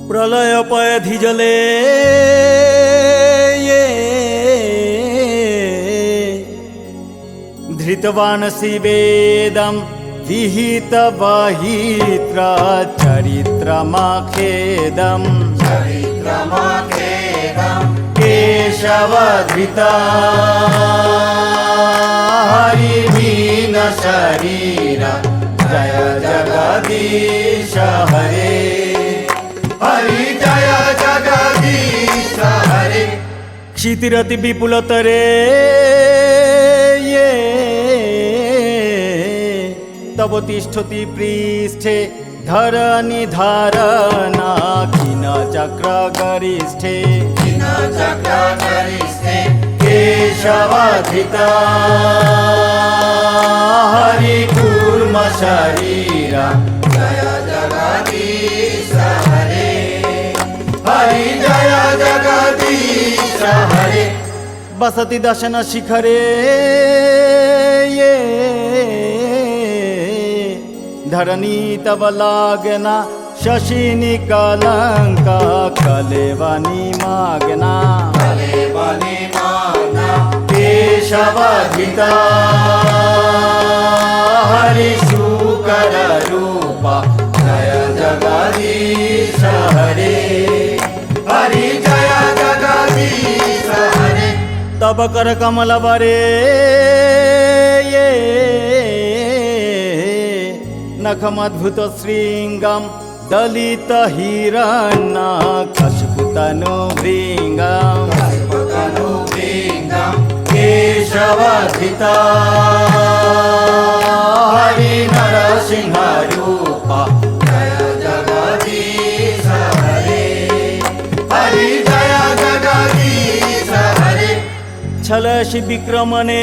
प्रलय पयधि जले धृतवान् शिवेदं विहित वहित्र चरित्रमाखेदं केशवधृता हरिमीन शरीर जय जगदीश हरे हरि जय जगदीश हरे क्षितिरति विपुलतरे तव तिष्ठति पृष्ठे धरणी धारणा खिन चक्र गरिष्ठे केशवधृता हरिकूर्म शरीर जय जगदीश हरे हरि जय जगदीश हरे बसति दशन शिखरे धरणी तव लागना शशिनी कलंका कलेवनी मागना केशवधृता हरिशूकर रूपा जय जगदीश हरे हरि जय जगदीश हरे तब कर कमल वरे नखमद्भुत श्रृंगम दलित हिरण्य कशपुतनु भृंगम केशवधृता हरि नरसिंह रूपा जय जगदीश हरे हरि जय जगदीश हरे छलशि विक्रमणे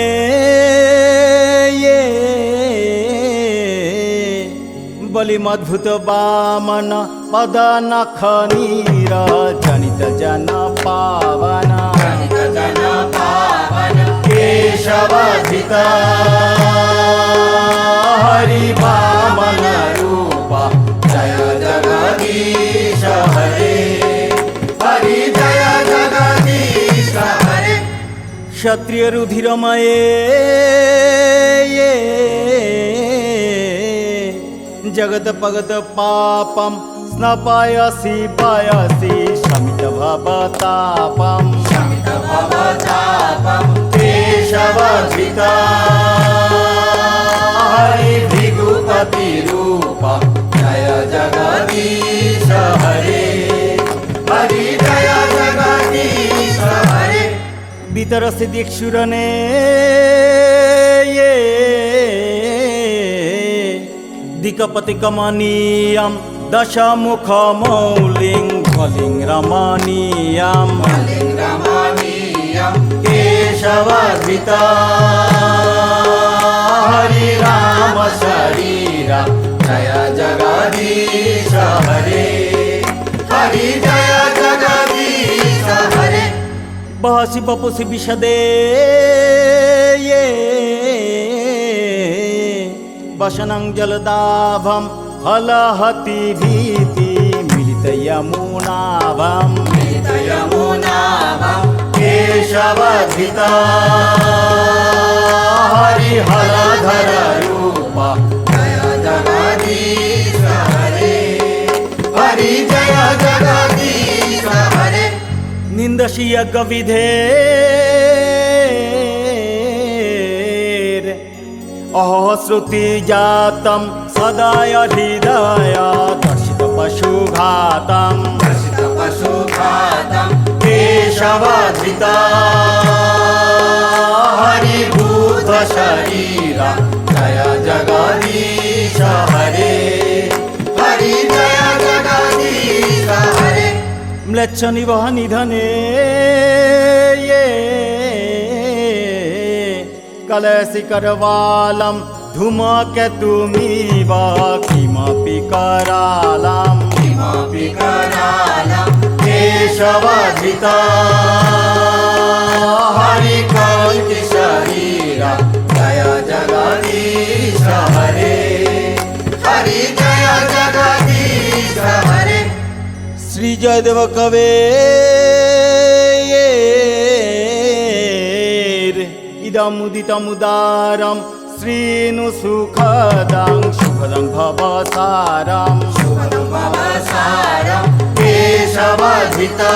बलिमद्भुत वामन पद नख नीर जनित जन पावन केशवधृता हरि वामन रूपा जय जगदीश हरे हरि जय जगदीश हरे क्षत्रिय रुधिरमये जगत पगत पापम स्नपायसी पायसी शमित भवतापम केशवधृता हरि भृगुपति रूपा जय जगदीश हरे हरि जय जगदीश हरे वितरसि दिक्षुरने दिक्पति कमनीयं दशमुख मौलिं बलिं रमणीयं केशवधृता हरि राम शरीर जय जगदीश हरे हरि जय जगदीश हरे बहसि बपुसि विशदे वसनं जलदाभं हलहति भीति मिलित यमुनाभं केशवधृता हरि हलधर रूपा जय जगदीश हरे हरि जय जगदीश हरे निंदसि यज्ञ विधे अहश्रुति जातं सदा हृदय दर्शित पशुघातं केशवधृता हरिभूत शरीर जय जगदीश हरे हरि जय जगदीश हरे म्लेच्छ निवह निधने कलशि करवालं धूमकेतुमिव किमपि करालं केशवधृता हरिकान्ति शरीर जय जगदीश জয়দেব কবে ইদমুদিতমুদারম শ্রীনু সুখদং সুখদং ভবসারম शुभदं भवसारं केशवधिता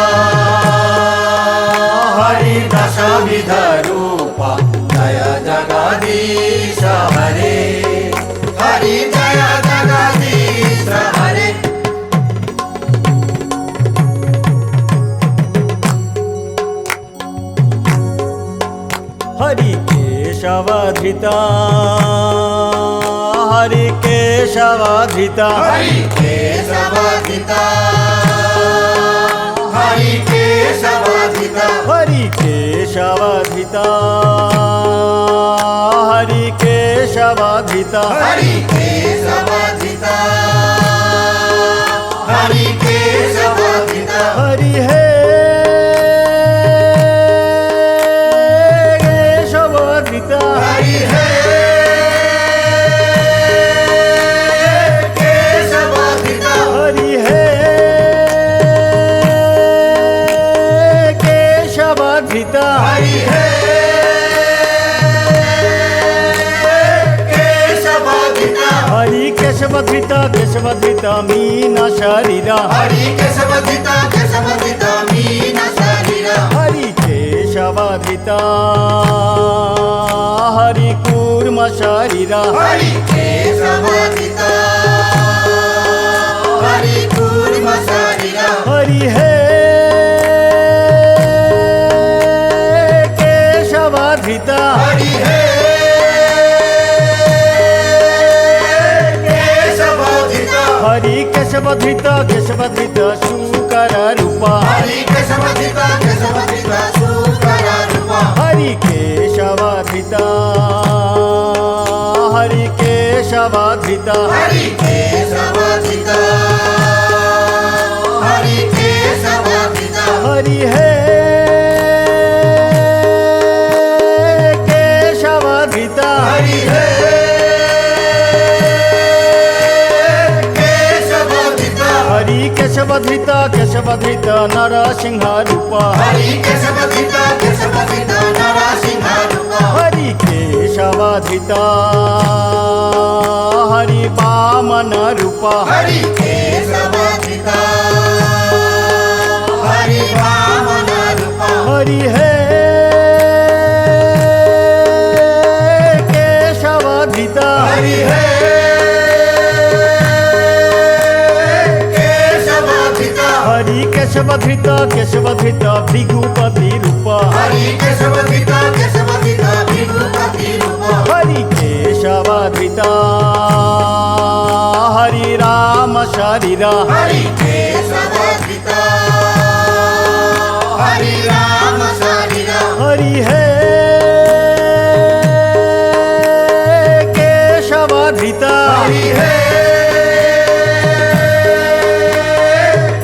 हरिदशविधरूपा जय जगदीश हरे हरि जय जगदीश हरे हरिकेशवधिता हरिकेशवधिता हरि केशवधिता हरि केशवधिता हरिकेशवधिता हरिकेशवधिता हरि केशवधिता हरि केशवधिता हरि हे केशवधिता हरि हे केशवधिता हरि हे केशवधिता हरि हे केशवधिता हरि केशवधिता केशवधिता मीना शरीरा हरि केशवधिता केशवधिता मीन शरीरा हरि केशवधिता हरि कूर्म शरीरा हरि केशवधिता हरि कूर्म शरीरा हरि हे केशवधिता हरि हे केशवधिता हरि केशवधिता केशवधिता शूकर रूपा हरि केशवधिता केशवधिता सुकर रूपा हरि केशवधिता हरि केशवधिता हरि केशवधिता हरि केशवधिता हरि हे केशवधिता हरि हे केशवधिता हरि केशवधिता केशवधिता नरसिंह रूपा हरि केशवधिता केशवधिता नरसिंह रूपा हरि केशवधिता हरि वामन रूपा हरि केशवधिता हरि वामन रूपा हरि हे केशवधिता हरि हे केशवधिता हरि केशवधिता केशवधिता भृगुपति रूपा हरि केशवधिता केशवधिता विभूपति रूपा हरि केशवधिता हरि राम शरीरा हरि केशवधिता हरि राम शरीरा हरि हे केशवधिता हरि हे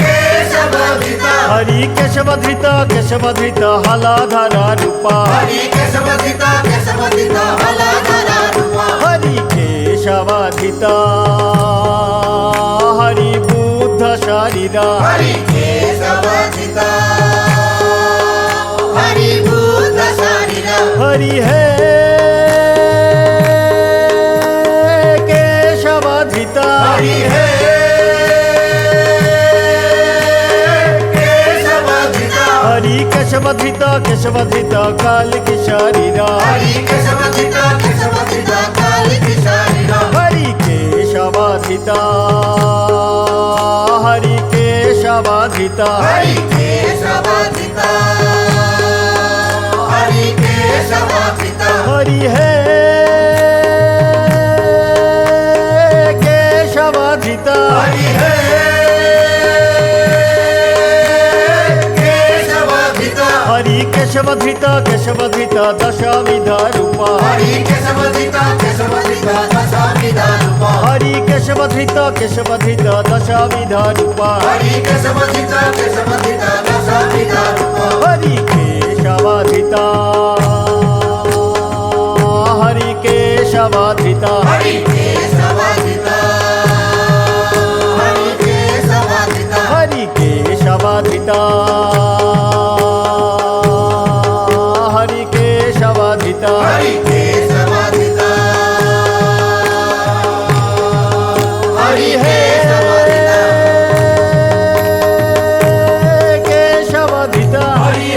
केशवधिता हरि केशवधिता केशवधिता हलाधर रूपा हरि केशवधिता केशवधिता हलाधर रूपा हरि केशवधिता हरि बुद्ध शरीरा हरि केशवधिता हरि बुद्ध शरीरा हरि हे केशवधिता हरि हे केशवधिता हरि केशवधिता केशवधिता काल की शरीरा हरि केशवधिता केशवधिता काली की शरीरा हरि केशवधिता हरि केशवधिता हरि केशवधिता हरि केशवधिता हरि हे केशवधिता हरि हे केशवधिता हरि केशवधिता केशवधिता दशविध रूपा हरि केशवधिता केशवधिता दशविध रूपा हरि केशवधिता केशवधिता दशविध रूपा हरि केशवधिता केशवधिता दशविध रूपा हरि केशवधिता हरि केशवधिता हरि केशवधिता हरि केशवधिता हरि केशवधिता केशवाधिता हरि केशवाधिता हरि केशवाधिता हरि केशवाधिता केशवाधिता हरि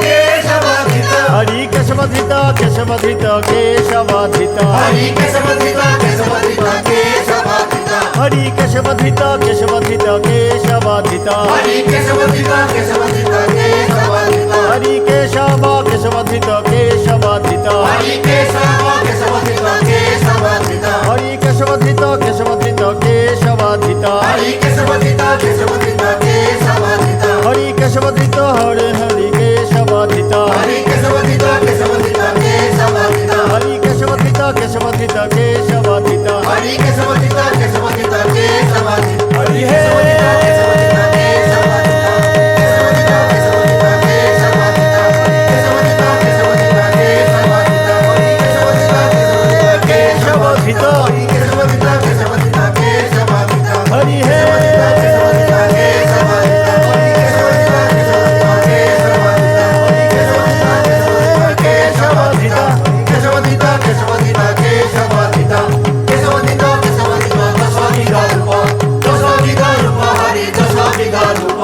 केशवाधिता हरि केशवाधिता केशवाधिता केशवाधिता हरि केशवाधिता केशवाधिता केशवाधिता हरि केशवाधिता केशवाधिता केशवाधिता हरि केशवाधिता केशवाधिता केशवाधिता हरि केशवा केशवाधिता केशवाधिता हरि केशवा केशवाधिता केशवाधिता हरि केशवाधिता केशवाधिता केशवाधिता हरि केशवाधिता केशवाधिता केशवाधिता हरि केशवाधिता हरे हरि केशवाधिता हरि केशवाधिता केशवाधिता केशवाधिता हरि केशवाधिता केशवाधिता केशवाधिता हरि केशवाधिता केशवाधिता केशवाधिता हरि केशवाधिता केशवाधिता केशवाधिता केशवाधिता केशवाधिता केशवाधिता केशवाधिता हरि केशवाधिता केशवाधिता केशवाधिता हरि केशवाधिता केशवाधिता केशवाधिता केशवाधिता केशवाधिता केशवाधिता केशवाधिता केशवाधिता दशाधिका रूप हरि दशाधिका रूप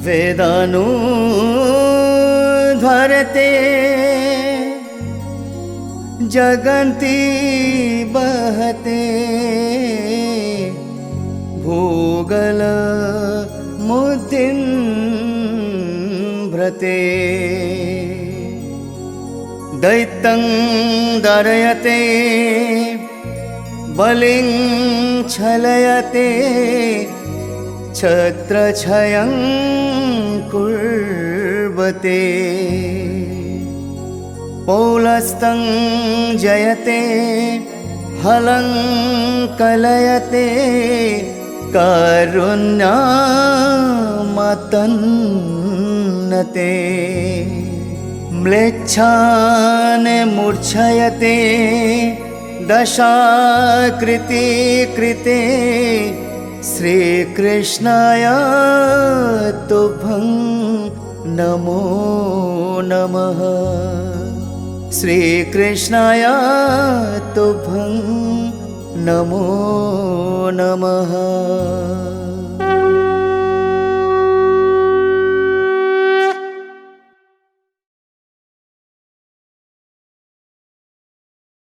वेदानु धरते जगन्ति बहते भूगल मुद्दिं भ्रते दैत्यं दरयते बलिं छलयते छत्रछयं कुर्वते पौलस्तं जयते हलं कलयते कारुण्यामतन्नते म्लेच्छान् मूर्छयते दशाकृति कृते श्रीकृष्णाय तुभ्यं नमो नमः श्रीकृष्णाय तुभ्यं नमो नमः।